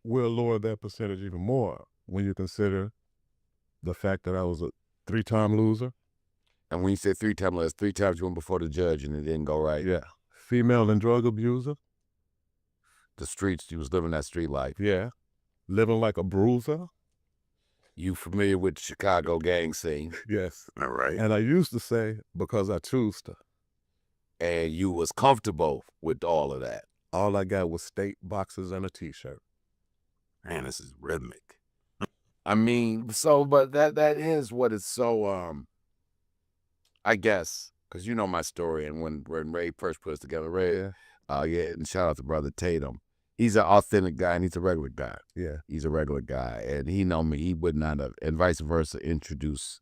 we'll lower that percentage even more when you consider the fact that I was a 3-time loser. And when you say 3-time loser, 3 times you went before the judge and it didn't go right. Yeah. Female and drug abuser. The streets, you was living that street life. Yeah. Living like a bruiser. You familiar with the Chicago gang scene? Yes. All right. And I used to say, because I choose to. And you was comfortable with all of that. All I got was state boxes and a T-shirt. Man, this is rhythmic. I mean, so, but that is what is so, I guess, because you know my story, and when Ray first put us together, Ray, and shout out to Brother Tatum. He's an authentic guy, and he's a regular guy. Yeah. He's a regular guy, and he know me. He would not have, and vice versa, introduce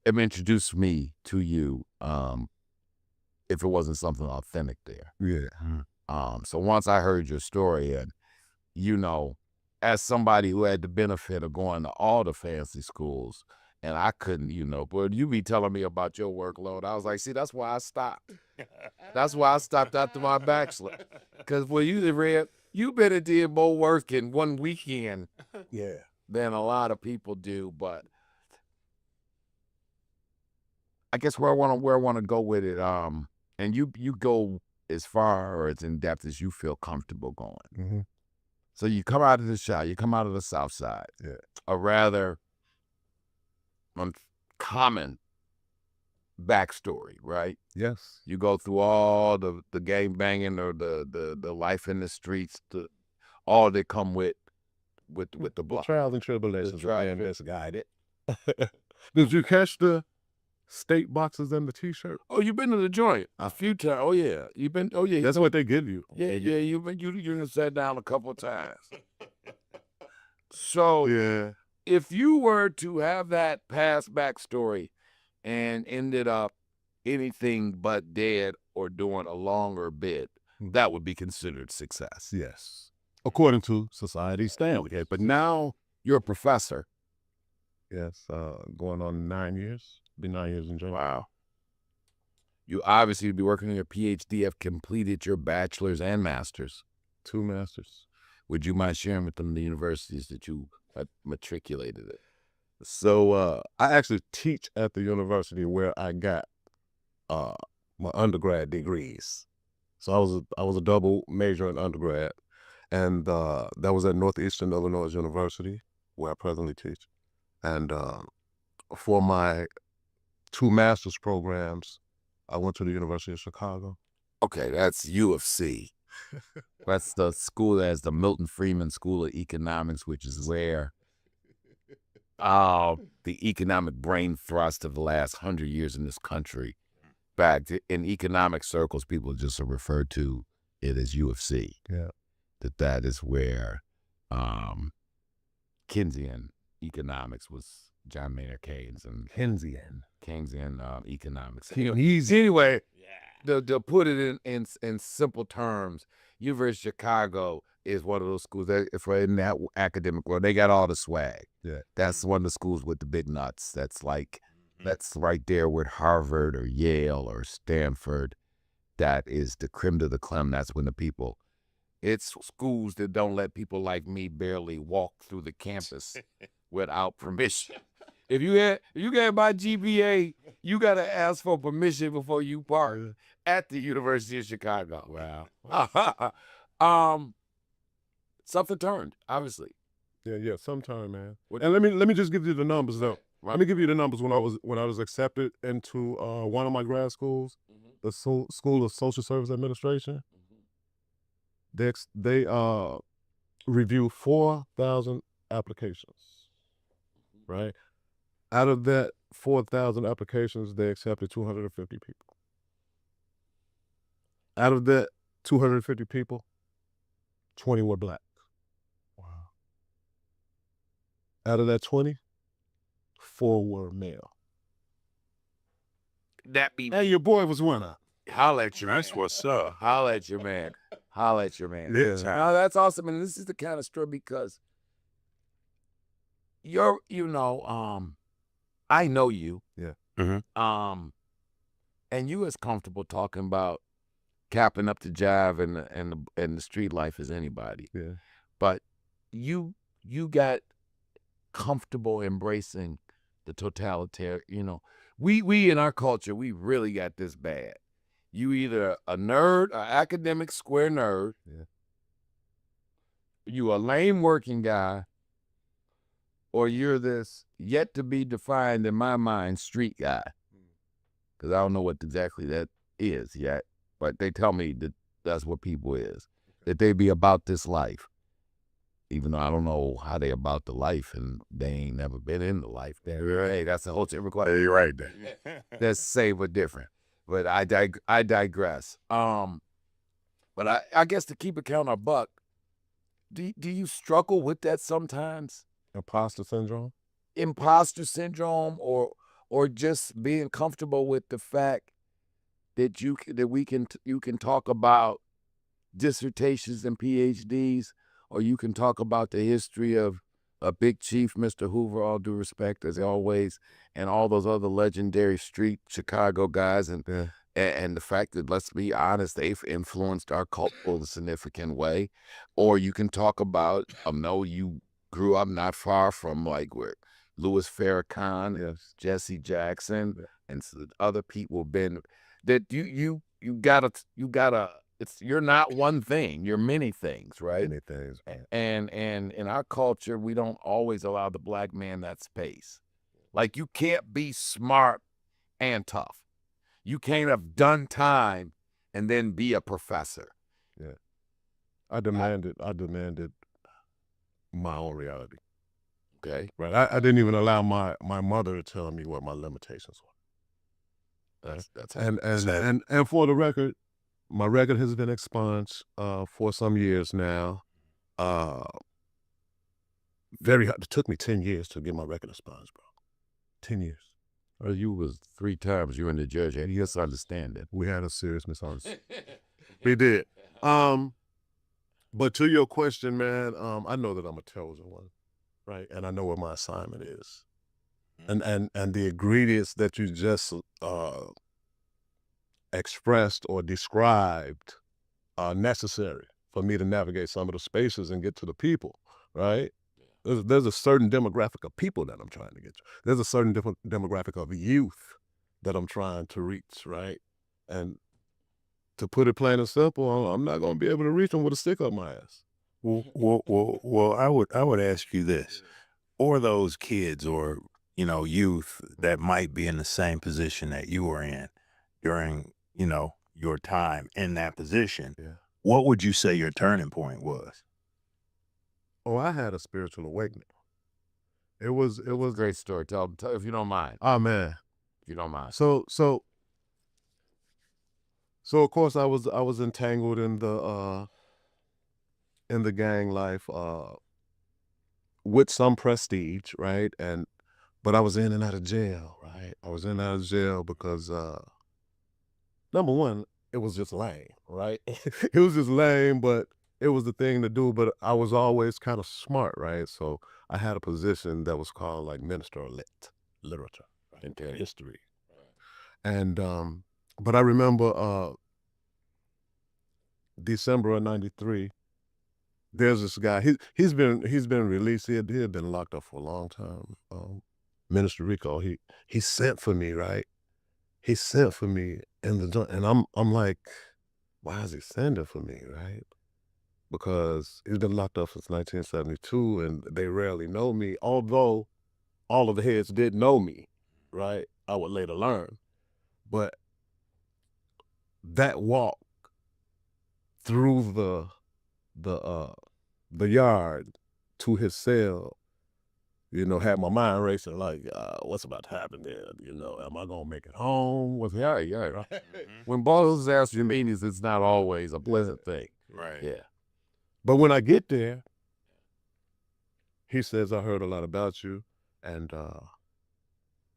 me to you if it wasn't something authentic there. Yeah. So once I heard your story, and you know, as somebody who had the benefit of going to all the fancy schools, and I couldn't, you know, but you be telling me about your workload. I was like, see, that's why I stopped. That's why I stopped after my bachelor. Because when you read, you better did more work in one weekend than a lot of people do. But I guess where I want to go with it, and you go as far or as in depth as you feel comfortable going. Mm-hmm. So you come out of the South, you come out of the South Side, a rather uncommon backstory, right? Yes. You go through all the gang banging or the life in the streets, all that come with the block. Trials and tribulations of being misguided. Did you catch the state boxes and the T-shirt? Oh, you've been to the joint a few times. Oh yeah, you've been. Oh yeah, that's what they give you. Yeah, you've been. You sat down a couple of times. So if you were to have that past backstory and ended up anything but dead or doing a longer bid, that would be considered success. Yes, according to society's standards. Okay, but now you're a professor. Yes, going on 9 years. Be 9 years in January. Wow. You obviously would be working on your PhD, have completed your bachelor's and master's. 2 masters. Would you mind sharing with them the universities that you matriculated at? So I actually teach at the university where I got my undergrad degrees. So I was a double major in undergrad, and that was at Northeastern Illinois University, where I presently teach. And for my 2 master's programs, I went to the University of Chicago. Okay, that's U of C. That's the school that has the Milton Friedman School of Economics, which is where the economic brain thrust of the last 100 years in this country. Back in economic circles, people just refer to it as U of C. Yeah. That is where Keynesian economics was John Maynard Keynes and Keynesian economics. Anyway, to put it in simple terms, University of Chicago is one of those schools that, if we're in that academic world, they got all the swag. Yeah. That's one of the schools with the big nuts. That's like, that's right there with Harvard or Yale or Stanford. That is the creme de la creme. That's when the people, it's schools that don't let people like me barely walk through the campus without permission. If you get my GPA, you got to ask for permission before you park at the University of Chicago. Wow. Something turned, obviously. Yeah, sometime, man. And let me just give you the numbers though. Right. Let me give you the numbers when I was accepted into one of my grad schools, the School of Social Service Administration. They review 4,000 applications, right? Out of that 4,000 applications, they accepted 250 people. Out of that 250 people, 20 were Black. Wow. Out of that 20, 4 were male. Hey, your boy was winner. Holla at your man. That's what's up. Holla at your man. Holla at your man. Yeah. Now, that's awesome. And this is the kind of story because I know you. Yeah. Mm-hmm. And you as comfortable talking about capping up the jive and the street life as anybody. Yeah. But you got comfortable embracing the totalitarian, we in our culture, we really got this bad. You either a nerd, an academic square nerd, Yeah. you a lame working guy, or you're this yet to be defined in my mind street guy. Because I don't know what exactly that is yet, but they tell me that that's what people is, that they be about this life. Even though I don't know how they about the life and they ain't never been in the life. Hey, that's a whole different question. You're right there. That's same but different. But I digress. But I guess to keep it count a buck, do you struggle with that sometimes? Imposter syndrome. Imposter syndrome, or just being comfortable with the fact that you can talk about dissertations and PhDs, or you can talk about the history of a big chief, Mr. Hoover, all due respect as always, and all those other legendary street Chicago guys, and Yeah. and the fact that, let's be honest, they've influenced our culture in a significant way. Or you can talk about, no, you grew up not far from like where Louis Farrakhan, Yes. Jesse Jackson, Yeah. and other people been that you gotta you're not one thing, you're many things, right? Many things, man. And in our culture, we don't always allow the black man that space. Like, you can't be smart and tough. You can't have done time and then be a professor. Yeah. I demanded my own reality. Okay. Right. I didn't even allow my mother to tell me what my limitations were. That's And for the record, my record has been expunged for some years now. Very hard. It took me 10 years to get my record expunged, bro. 10 years. Well, you was 3 times you in the judge, and you just understand it. We had a serious misunderstanding. We did. But to your question, man, I know that I'm a chosen one, right? And I know what my assignment is. And the ingredients that you just expressed or described are necessary for me to navigate some of the spaces and get to the people, right? There's a certain demographic of people that I'm trying to get to. There's a certain different demographic of youth that I'm trying to reach, right? And to put it plain and simple, I'm not going to be able to reach them with a stick up my ass. Well, I would ask you this, or those kids or, youth that might be in the same position that you were in during, your time in that position. Yeah. What would you say your turning point was? Oh, I had a spiritual awakening. It was Great story. Tell if you don't mind. Oh man. If you don't mind. So of course I was entangled in the gang life with some prestige, right? But I was in and out of jail, right? I was in and out of jail because number one, it was just lame, right? It was just lame, but it was the thing to do. But I was always kind of smart, right? So I had a position that was called like Minister of Literature, right? Into history. And but I remember December of '93. There's this guy. He's been released. He had been locked up for a long time. Minister Rico. He sent for me, right? He sent for me in the joint, and I'm like, why is he sending for me, right? Because he's been locked up since 1972, and they rarely know me. Although all of the heads did know me, right? I would later learn, but that walk through the yard to his cell, had my mind racing like, what's about to happen there? Am I gonna make it home? Yeah. Right. When bosses ask you meetings, it's not always a pleasant thing. Right. Yeah. But when I get there, he says, I heard a lot about you, and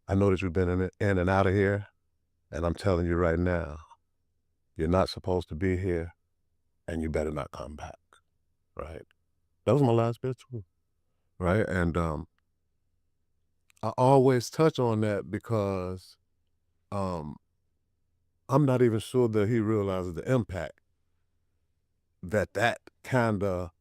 I know that you've been in and out of here, and I'm telling you right now, you're not supposed to be here, and you better not come back, right? That was my last bit of truth, right? And I always touch on that because I'm not even sure that he realizes the impact that kind of